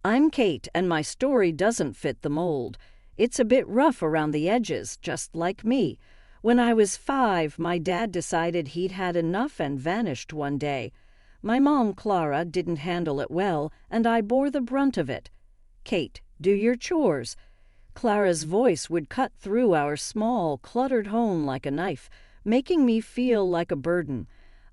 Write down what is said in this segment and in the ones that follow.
I'm Kate, and my story doesn't fit the mold. It's a bit rough around the edges, just like me. When I was 5, my dad decided he'd had enough and vanished one day. My mom, Clara, didn't handle it well, and I bore the brunt of it. Kate, do your chores. Clara's voice would cut through our small, cluttered home like a knife, making me feel like a burden.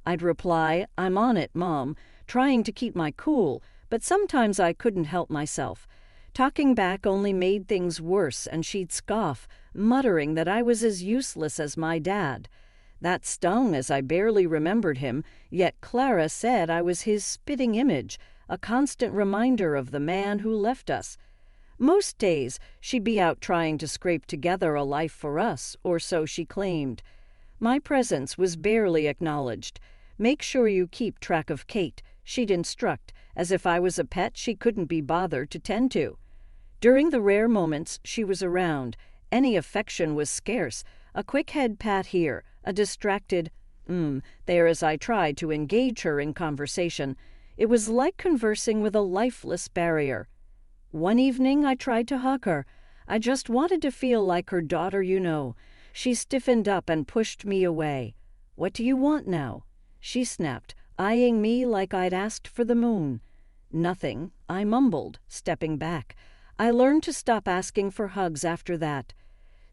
I'd reply, I'm on it, Mom, trying to keep my cool, but sometimes I couldn't help myself. Talking back only made things worse, and she'd scoff, muttering that I was as useless as my dad. That stung, as I barely remembered him, yet Clara said I was his spitting image, a constant reminder of the man who left us. Most days, she'd be out trying to scrape together a life for us, or so she claimed. My presence was barely acknowledged. Make sure you keep track of Kate, she'd instruct, as if I was a pet she couldn't be bothered to tend to. During the rare moments she was around, any affection was scarce. A quick head pat here, a distracted there as I tried to engage her in conversation. It was like conversing with a lifeless barrier. One evening I tried to hug her. I just wanted to feel like her daughter, you know. She stiffened up and pushed me away. What do you want now? She snapped, eyeing me like I'd asked for the moon. Nothing, I mumbled, stepping back. I learned to stop asking for hugs after that.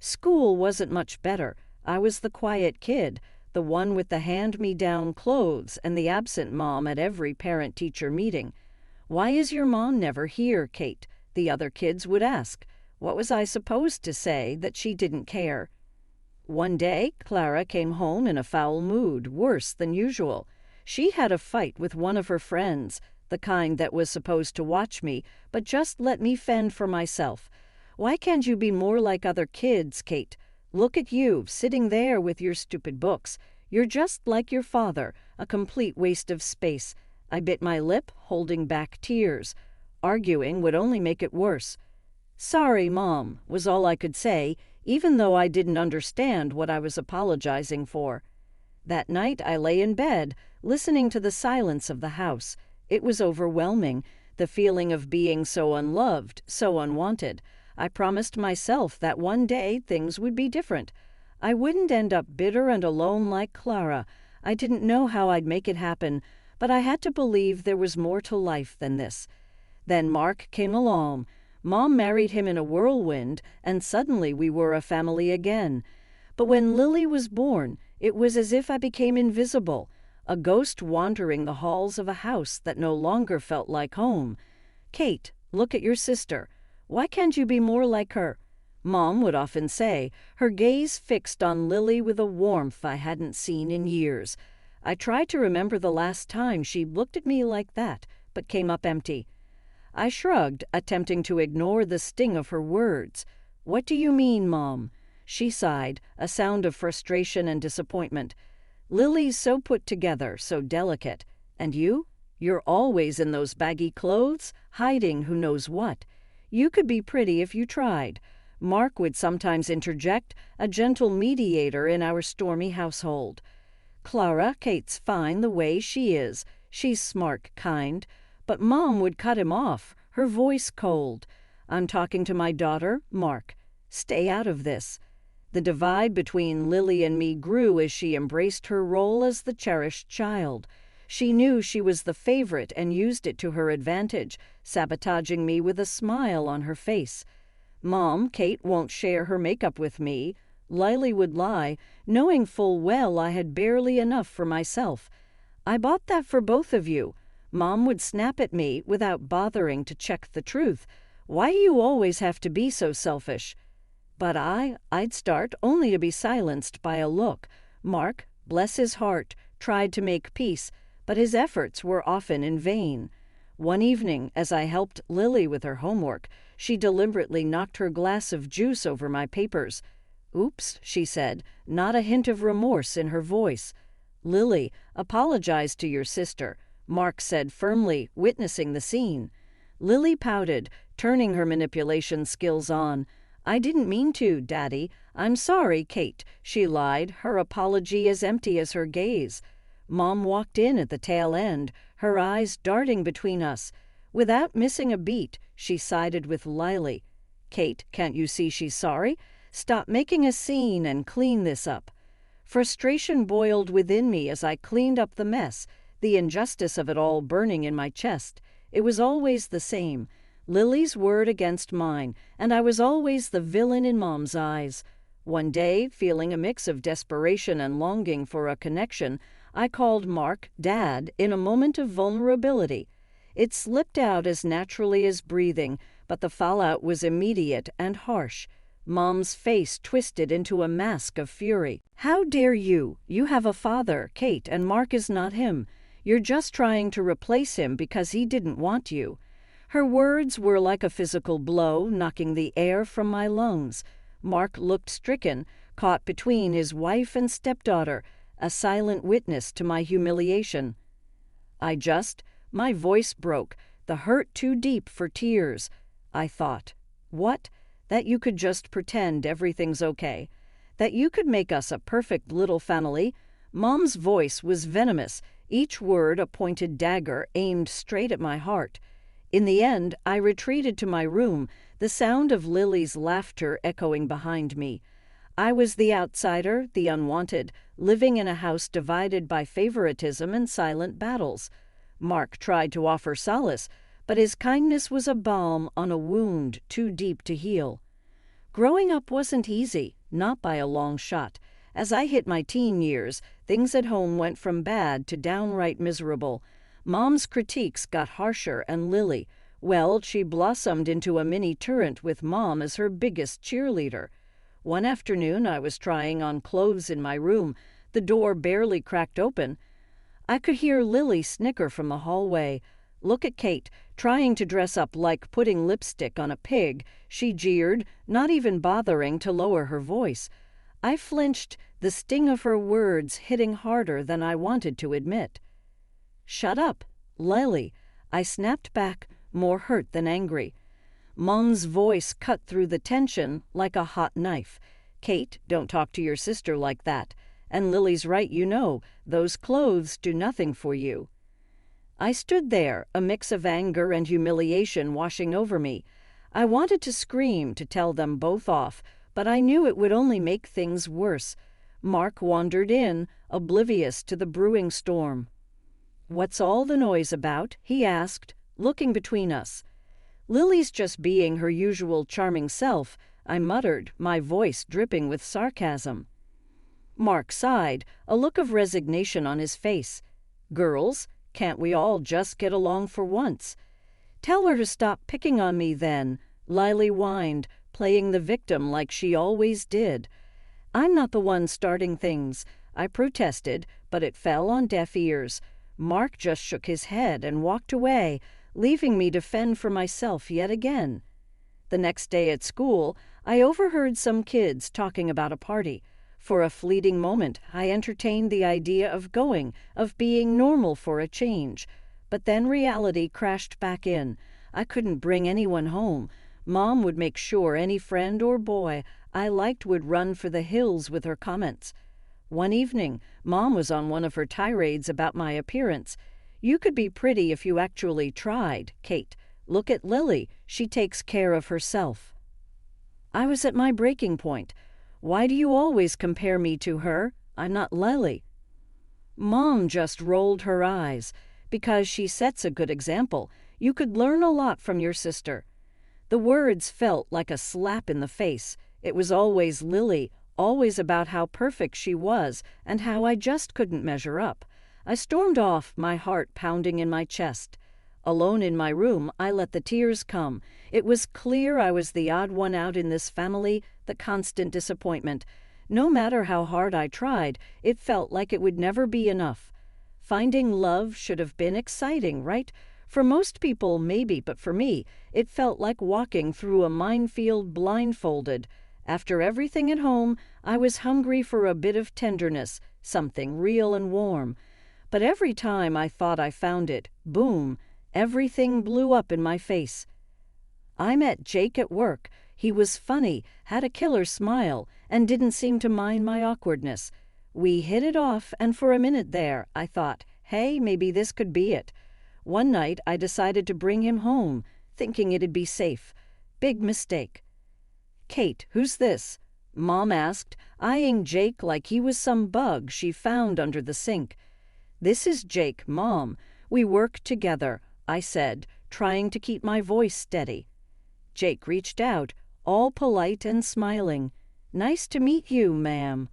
School wasn't much better. I was the quiet kid, the one with the hand-me-down clothes and the absent mom at every parent-teacher meeting. Why is your mom never here, Kate? The other kids would ask. What was I supposed to say, that she didn't care? One day, Clara came home in a foul mood, worse than usual. She had a fight with one of her friends, the kind that was supposed to watch me, but just let me fend for myself. Why can't you be more like other kids, Kate? Look at you, sitting there with your stupid books. You're just like your father, a complete waste of space. I bit my lip, holding back tears. Arguing would only make it worse. Sorry, Mom, was all I could say, even though I didn't understand what I was apologizing for. That night I lay in bed, listening to the silence of the house. It was overwhelming, the feeling of being so unloved, so unwanted. I promised myself that one day things would be different. I wouldn't end up bitter and alone like Clara. I didn't know how I'd make it happen, but I had to believe there was more to life than this. Then Mark came along. Mom married him in a whirlwind, and suddenly we were a family again. But when Lily was born, it was as if I became invisible, a ghost wandering the halls of a house that no longer felt like home. Kate, look at your sister. Why can't you be more like her? Mom would often say, her gaze fixed on Lily with a warmth I hadn't seen in years. I tried to remember the last time she looked at me like that, but came up empty. I shrugged, attempting to ignore the sting of her words. What do you mean, Mom? She sighed, a sound of frustration and disappointment. Lily's so put together, so delicate. And you? You're always in those baggy clothes, hiding who knows what. You could be pretty if you tried. Mark would sometimes interject, a gentle mediator in our stormy household. Clara, Kate's fine the way she is. She's smart, kind. But Mom would cut him off, her voice cold. I'm talking to my daughter, Mark. Stay out of this. The divide between Lily and me grew as she embraced her role as the cherished child. She knew she was the favorite and used it to her advantage, sabotaging me with a smile on her face. Mom, Kate won't share her makeup with me. Lily would lie, knowing full well I had barely enough for myself. I bought that for both of you. Mom would snap at me without bothering to check the truth. Why do you always have to be so selfish? But I'd start only to be silenced by a look. Mark, bless his heart, tried to make peace, but his efforts were often in vain. One evening, as I helped Lily with her homework, she deliberately knocked her glass of juice over my papers. Oops, she said, not a hint of remorse in her voice. Lily, apologize to your sister, Mark said firmly, witnessing the scene. Lily pouted, turning her manipulation skills on. I didn't mean to, Daddy. I'm sorry, Kate, she lied, her apology as empty as her gaze. Mom walked in at the tail end, her eyes darting between us. Without missing a beat, she sided with Lily. "Kate, can't you see she's sorry? Stop making a scene and clean this up." Frustration boiled within me as I cleaned up the mess, the injustice of it all burning in my chest. It was always the same, Lily's word against mine, and I was always the villain in Mom's eyes. One day, feeling a mix of desperation and longing for a connection, I called Mark Dad in a moment of vulnerability. It slipped out as naturally as breathing, but the fallout was immediate and harsh. Mom's face twisted into a mask of fury. "How dare you? You have a father, Kate, and Mark is not him. You're just trying to replace him because he didn't want you." Her words were like a physical blow, knocking the air from my lungs. Mark looked stricken, caught between his wife and stepdaughter, a silent witness to my humiliation. My voice broke, the hurt too deep for tears. I thought, what? That you could just pretend everything's okay? That you could make us a perfect little family? Mom's voice was venomous, each word a pointed dagger aimed straight at my heart. In the end, I retreated to my room, the sound of Lily's laughter echoing behind me. I was the outsider, the unwanted, living in a house divided by favoritism and silent battles. Mark tried to offer solace, but his kindness was a balm on a wound too deep to heal. Growing up wasn't easy, not by a long shot. As I hit my teen years, things at home went from bad to downright miserable. Mom's critiques got harsher, and Lily, well, she blossomed into a mini turret with Mom as her biggest cheerleader. One afternoon I was trying on clothes in my room. The door barely cracked open. I could hear Lily snicker from the hallway. "Look at Kate, trying to dress up like putting lipstick on a pig," she jeered, not even bothering to lower her voice. I flinched, the sting of her words hitting harder than I wanted to admit. "Shut up, Lily," I snapped back, more hurt than angry. Mom's voice cut through the tension like a hot knife. "Kate, don't talk to your sister like that. And Lily's right, you know, those clothes do nothing for you." I stood there, a mix of anger and humiliation washing over me. I wanted to scream to tell them both off, but I knew it would only make things worse. Mark wandered in, oblivious to the brewing storm. "What's all the noise about?" he asked, looking between us. "Lily's just being her usual charming self," I muttered, my voice dripping with sarcasm. Mark sighed, a look of resignation on his face. "Girls, can't we all just get along for once?" "Tell her to stop picking on me then," Lily whined, playing the victim like she always did. "I'm not the one starting things," I protested, but it fell on deaf ears. Mark just shook his head and walked away, leaving me to fend for myself yet again. The next day at school, I overheard some kids talking about a party. For a fleeting moment, I entertained the idea of going, of being normal for a change. But then reality crashed back in. I couldn't bring anyone home. Mom would make sure any friend or boy I liked would run for the hills with her comments. One evening, Mom was on one of her tirades about my appearance. "You could be pretty if you actually tried, Kate. Look at Lily. She takes care of herself." I was at my breaking point. "Why do you always compare me to her? I'm not Lily." Mom just rolled her eyes. "Because she sets a good example. You could learn a lot from your sister." The words felt like a slap in the face. It was always Lily, always about how perfect she was and how I just couldn't measure up. I stormed off, my heart pounding in my chest. Alone in my room, I let the tears come. It was clear I was the odd one out in this family, the constant disappointment. No matter how hard I tried, it felt like it would never be enough. Finding love should have been exciting, right? For most people, maybe, but for me, it felt like walking through a minefield blindfolded. After everything at home, I was hungry for a bit of tenderness, something real and warm. But every time I thought I found it, boom, everything blew up in my face. I met Jake at work. He was funny, had a killer smile, and didn't seem to mind my awkwardness. We hit it off, and for a minute there, I thought, hey, maybe this could be it. One night I decided to bring him home, thinking it'd be safe. Big mistake. "Kate, who's this?" Mom asked, eyeing Jake like he was some bug she found under the sink. "This is Jake, Mom. We work together," I said, trying to keep my voice steady. Jake reached out, all polite and smiling. "Nice to meet you, ma'am."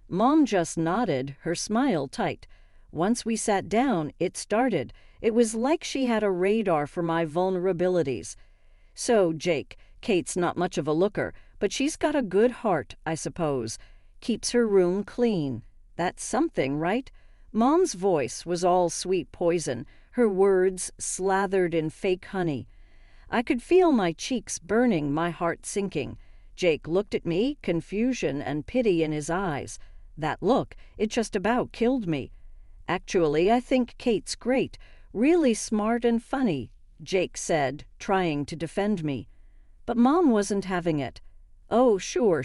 Mom just nodded, her smile tight. Once we sat down, it started. It was like she had a radar for my vulnerabilities. "So, Jake, Kate's not much of a looker, but she's got a good heart, I suppose. Keeps her room clean. That's something, right?" Mom's voice was all sweet poison, her words slathered in fake honey. I could feel my cheeks burning, my heart sinking. Jake looked at me, confusion and pity in his eyes. That look, it just about killed me. "Actually, I think Kate's great, really smart and funny," Jake said, trying to defend me. But Mom wasn't having it. "Oh, sure.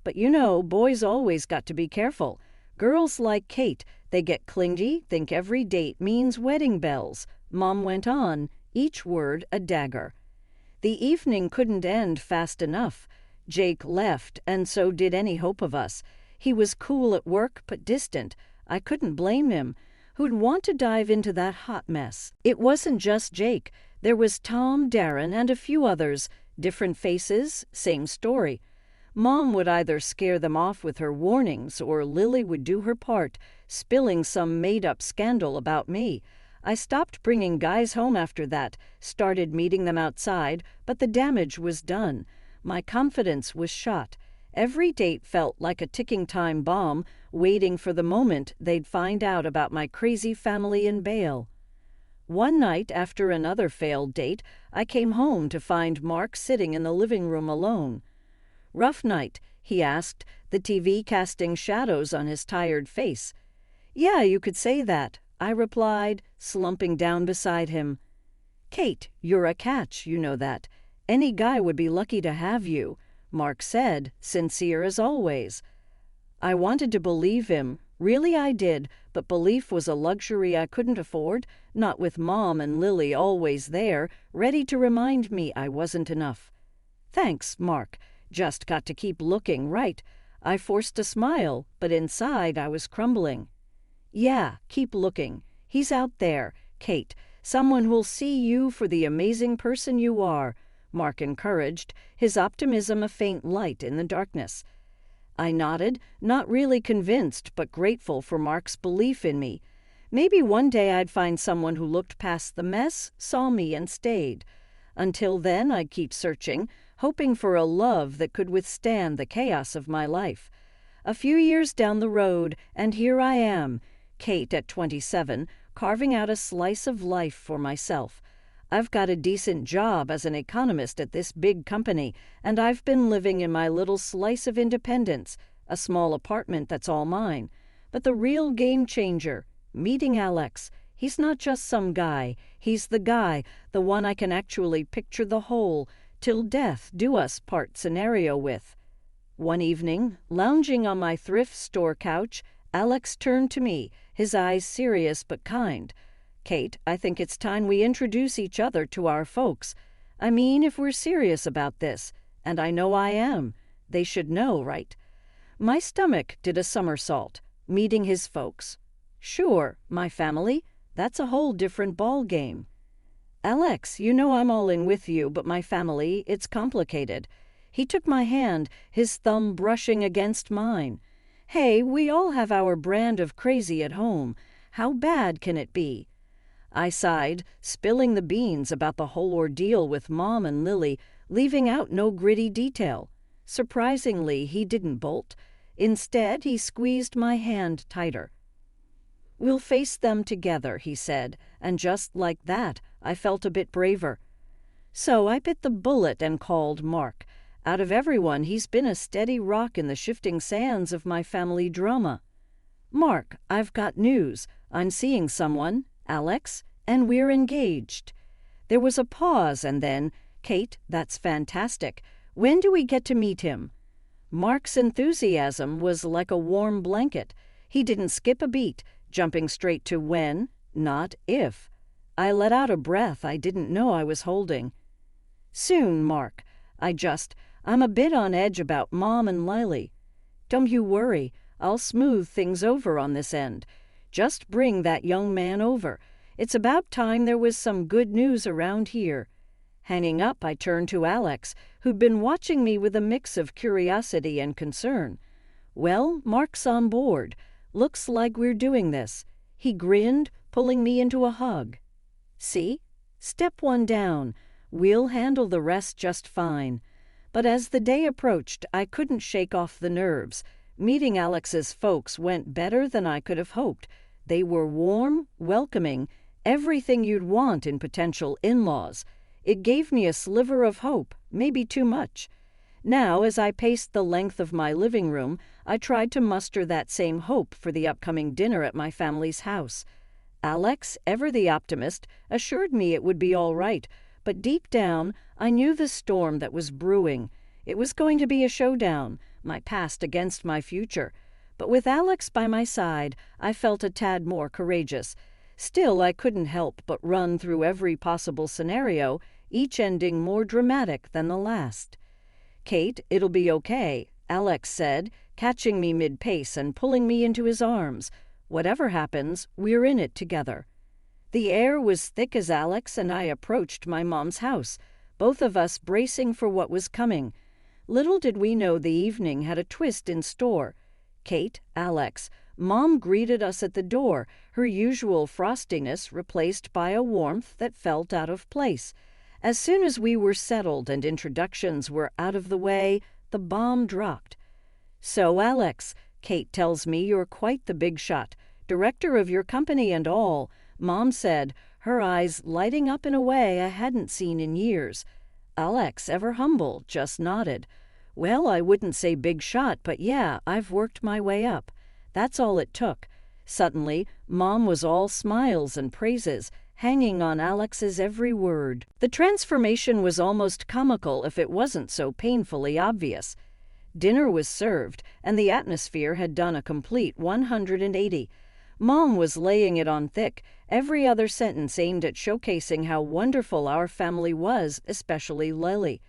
But you know, boys always got to be careful. Girls like Kate, they get clingy, think every date means wedding bells," Mom went on, each word a dagger. The evening couldn't end fast enough. Jake left, and so did any hope of us. He was cool at work, but distant. I couldn't blame him. Who'd want to dive into that hot mess? It wasn't just Jake. There was Tom, Darren, and a few others. Different faces, same story. Mom would either scare them off with her warnings, or Lily would do her part, spilling some made-up scandal about me. I stopped bringing guys home after that, started meeting them outside, but the damage was done. My confidence was shot. Every date felt like a ticking time bomb, waiting for the moment they'd find out about my crazy family in bail. One night, after another failed date, I came home to find Mark sitting in the living room alone. "Rough night?" he asked, the TV casting shadows on his tired face. "Yeah, you could say that," I replied, slumping down beside him. "Kate, you're a catch, you know that. Any guy would be lucky to have you," Mark said, sincere as always. I wanted to believe him. Really I did, but belief was a luxury I couldn't afford, not with Mom and Lily always there, ready to remind me I wasn't enough. "Thanks, Mark. Just got to keep looking, right?" I forced a smile, but inside I was crumbling. "Yeah, keep looking. He's out there, Kate, someone who'll see you for the amazing person you are," Mark encouraged, his optimism a faint light in the darkness. I nodded, not really convinced, but grateful for Mark's belief in me. Maybe one day I'd find someone who looked past the mess, saw me, and stayed. Until then, I'd keep searching, hoping for a love that could withstand the chaos of my life. A few years down the road, and here I am, Kate at 27, carving out a slice of life for myself. I've got a decent job as an economist at this big company, and I've been living in my little slice of independence, a small apartment that's all mine. But the real game changer, meeting Alex. He's not just some guy. He's the guy, the one I can actually picture the whole, till death do us part scenario with. One evening, lounging on my thrift store couch, Alex turned to me, his eyes serious but kind. "Kate, I think it's time we introduce each other to our folks. I mean, if we're serious about this, and I know I am, they should know, right?" My stomach did a somersault, meeting his folks. "Sure, my family, that's a whole different ball game." "Alex, you know I'm all in with you, but my family, it's complicated." He took my hand, his thumb brushing against mine. "Hey, we all have our brand of crazy at home. How bad can it be?" I sighed, spilling the beans about the whole ordeal with Mom and Lily, leaving out no gritty detail. Surprisingly, he didn't bolt. Instead, he squeezed my hand tighter. "We'll face them together," he said, and just like that, I felt a bit braver. So I bit the bullet and called Mark. Out of everyone, he's been a steady rock in the shifting sands of my family drama. "Mark, I've got news. I'm seeing someone, Alex, and we're engaged." There was a pause, and then, "Kate, that's fantastic. When do we get to meet him?" Mark's enthusiasm was like a warm blanket. He didn't skip a beat, jumping straight to when, not if. I let out a breath I didn't know I was holding. "Soon, Mark. I'm a bit on edge about Mom and Lily. Don't you worry, I'll smooth things over on this end. Just bring that young man over. It's about time there was some good news around here." Hanging up, I turned to Alex, who'd been watching me with a mix of curiosity and concern. "Well, Mark's on board. Looks like we're doing this." He grinned, pulling me into a hug. "See? Step one down. We'll handle the rest just fine." But as the day approached, I couldn't shake off the nerves. Meeting Alex's folks went better than I could have hoped. They were warm, welcoming, everything you'd want in potential in-laws. It gave me a sliver of hope, maybe too much. Now, as I paced the length of my living room, I tried to muster that same hope for the upcoming dinner at my family's house. Alex, ever the optimist, assured me it would be all right, but deep down, I knew the storm that was brewing. It was going to be a showdown, my past against my future. But with Alex by my side, I felt a tad more courageous. Still, I couldn't help but run through every possible scenario, each ending more dramatic than the last. "Kate, it'll be okay," Alex said, catching me mid-pace and pulling me into his arms. "Whatever happens, we're in it together." The air was thick as Alex and I approached my mom's house, both of us bracing for what was coming. Little did we know the evening had a twist in store. Kate, Alex, Mom greeted us at the door, her usual frostiness replaced by a warmth that felt out of place. As soon as we were settled and introductions were out of the way, the bomb dropped. "So, Alex, Kate tells me you're quite the big shot, director of your company and all," Mom said, her eyes lighting up in a way I hadn't seen in years. Alex, ever humble, just nodded. "Well, I wouldn't say big shot, but yeah, I've worked my way up. That's all it took." Suddenly, Mom was all smiles and praises, hanging on Alex's every word. The transformation was almost comical if it wasn't so painfully obvious. Dinner was served, and the atmosphere had done a complete 180. Mom was laying it on thick, every other sentence aimed at showcasing how wonderful our family was, especially Lily.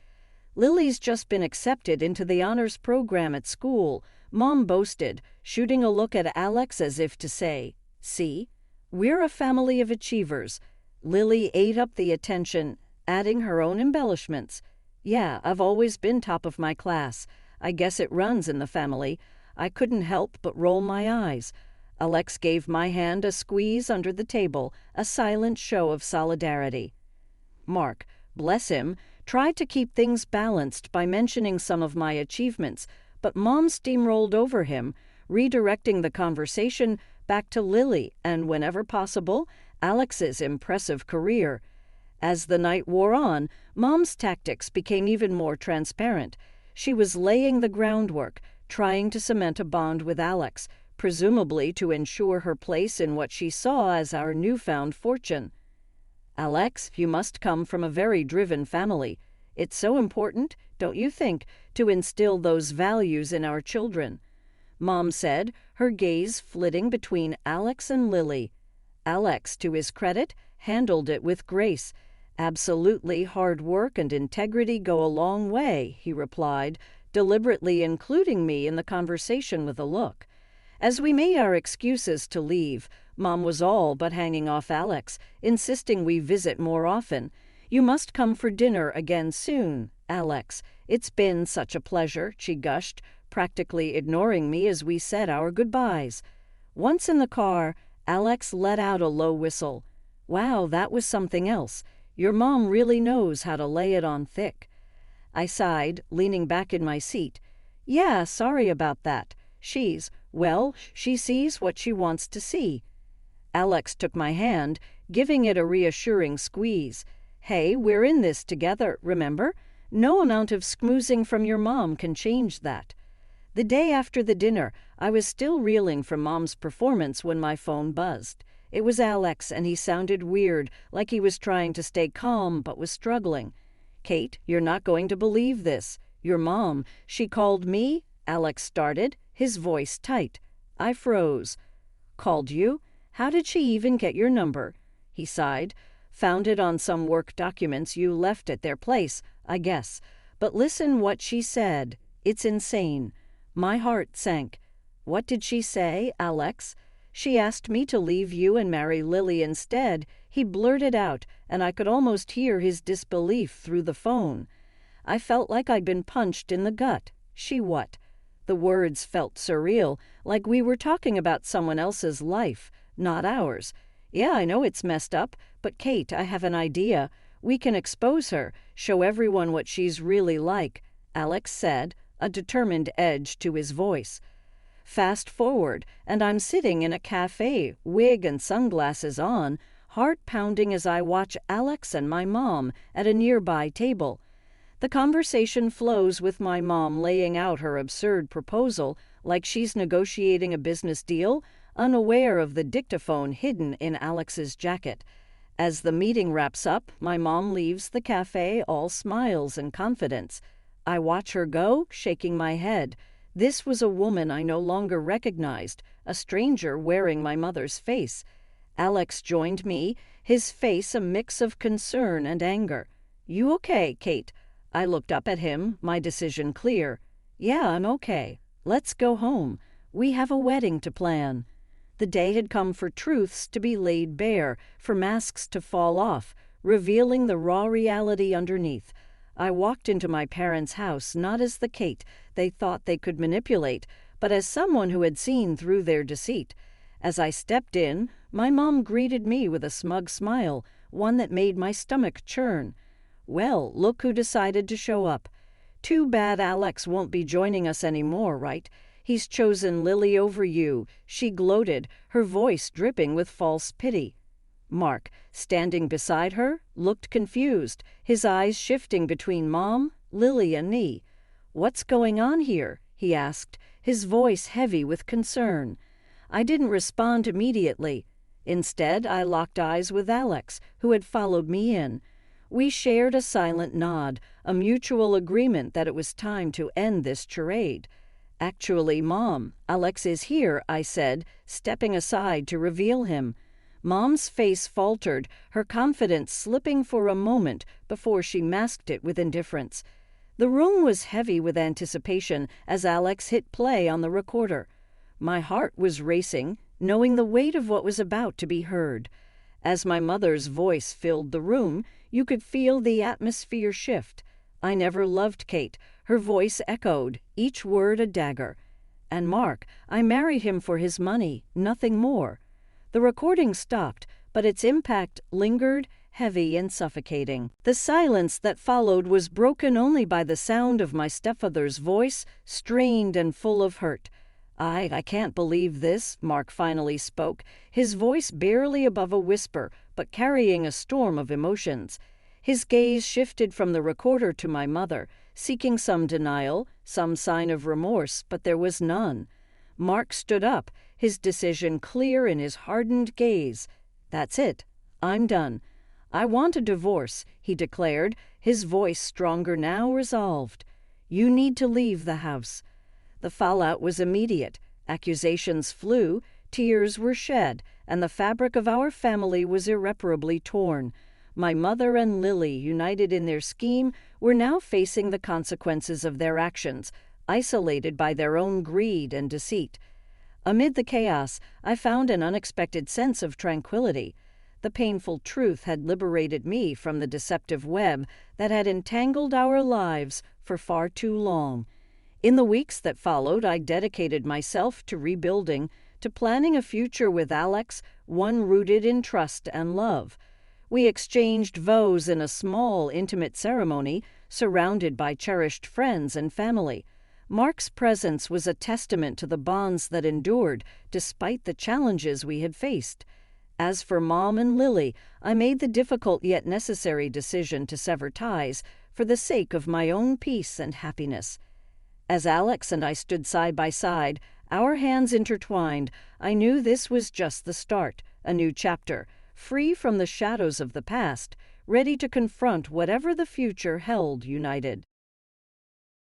"Lily's just been accepted into the honors program at school," Mom boasted, shooting a look at Alex as if to say, "See? We're a family of achievers." Lily ate up the attention, adding her own embellishments. "Yeah, I've always been top of my class. I guess it runs in the family." I couldn't help but roll my eyes. Alex gave my hand a squeeze under the table, a silent show of solidarity. Mark, bless him, tried to keep things balanced by mentioning some of my achievements, but Mom steamrolled over him, redirecting the conversation back to Lily and, whenever possible, Alex's impressive career. As the night wore on, Mom's tactics became even more transparent. She was laying the groundwork, trying to cement a bond with Alex, presumably to ensure her place in what she saw as our newfound fortune. "Alex, you must come from a very driven family. It's so important, don't you think, to instill those values in our children," Mom said, her gaze flitting between Alex and Lily. Alex, to his credit, handled it with grace. "Absolutely, hard work and integrity go a long way," he replied, deliberately including me in the conversation with a look. As we made our excuses to leave, Mom was all but hanging off Alex, insisting we visit more often. "You must come for dinner again soon, Alex. It's been such a pleasure," she gushed, practically ignoring me as we said our goodbyes. Once in the car, Alex let out a low whistle. "Wow, that was something else. Your mom really knows how to lay it on thick." I sighed, leaning back in my seat. "Yeah, sorry about that. She sees what she wants to see." Alex took my hand, giving it a reassuring squeeze. "Hey, we're in this together, remember? No amount of schmoozing from your mom can change that." The day after the dinner, I was still reeling from Mom's performance when my phone buzzed. It was Alex, and he sounded weird, like he was trying to stay calm but was struggling. "Kate, you're not going to believe this. Your mom, she called me," Alex started, his voice tight. I froze. "Called you? How did she even get your number?" He sighed. Found it on some work documents you left at their place, I guess. But listen what she said. It's insane. My heart sank. What did she say, Alex? She asked me to leave you and marry Lily instead, he blurted out, and I could almost hear his disbelief through the phone. I felt like I'd been punched in the gut. She what? The words felt surreal, like we were talking about someone else's life, not ours. Yeah, I know it's messed up, but Kate, I have an idea. We can expose her, show everyone what she's really like, Alex said, a determined edge to his voice. Fast forward, and I'm sitting in a cafe, wig and sunglasses on, heart pounding as I watch Alex and my mom at a nearby table. The conversation flows with my mom laying out her absurd proposal like she's negotiating a business deal, unaware of the dictaphone hidden in Alex's jacket. As the meeting wraps up, my mom leaves the cafe all smiles and confidence. I watch her go, shaking my head. This was a woman I no longer recognized, a stranger wearing my mother's face. Alex joined me, his face a mix of concern and anger. You okay, Kate? I looked up at him, my decision clear. Yeah, I'm okay. Let's go home. We have a wedding to plan. The day had come for truths to be laid bare, for masks to fall off, revealing the raw reality underneath. I walked into my parents' house not as the Kate they thought they could manipulate, but as someone who had seen through their deceit. As I stepped in, my mom greeted me with a smug smile, one that made my stomach churn. Well, look who decided to show up. Too bad Alex won't be joining us anymore, right? He's chosen Lily over you, she gloated, her voice dripping with false pity. Mark, standing beside her, looked confused, his eyes shifting between Mom, Lily, and me. What's going on here? He asked, his voice heavy with concern. I didn't respond immediately. Instead, I locked eyes with Alex, who had followed me in. We shared a silent nod, a mutual agreement that it was time to end this charade. Actually, Mom, Alex is here, I said, stepping aside to reveal him. Mom's face faltered, her confidence slipping for a moment before she masked it with indifference. The room was heavy with anticipation as Alex hit play on the recorder. My heart was racing, knowing the weight of what was about to be heard. As my mother's voice filled the room, you could feel the atmosphere shift. I never loved Kate. Her voice echoed, each word a dagger. And Mark, I married him for his money, nothing more. The recording stopped, but its impact lingered, heavy and suffocating. The silence that followed was broken only by the sound of my stepfather's voice, strained and full of hurt. I can't believe this, Mark finally spoke, his voice barely above a whisper, but carrying a storm of emotions. His gaze shifted from the recorder to my mother, seeking some denial, some sign of remorse, but there was none. Mark stood up, his decision clear in his hardened gaze. That's it. I'm done. I want a divorce, he declared, his voice stronger now, resolved. You need to leave the house. The fallout was immediate. Accusations flew, tears were shed, and the fabric of our family was irreparably torn. My mother and Lily, united in their scheme, were now facing the consequences of their actions, isolated by their own greed and deceit. Amid the chaos, I found an unexpected sense of tranquility. The painful truth had liberated me from the deceptive web that had entangled our lives for far too long. In the weeks that followed, I dedicated myself to rebuilding, to planning a future with Alex, one rooted in trust and love. We exchanged vows in a small, intimate ceremony, surrounded by cherished friends and family. Mark's presence was a testament to the bonds that endured, despite the challenges we had faced. As for Mom and Lily, I made the difficult yet necessary decision to sever ties for the sake of my own peace and happiness. As Alex and I stood side by side, our hands intertwined, I knew this was just the start, a new chapter, free from the shadows of the past, ready to confront whatever the future held united.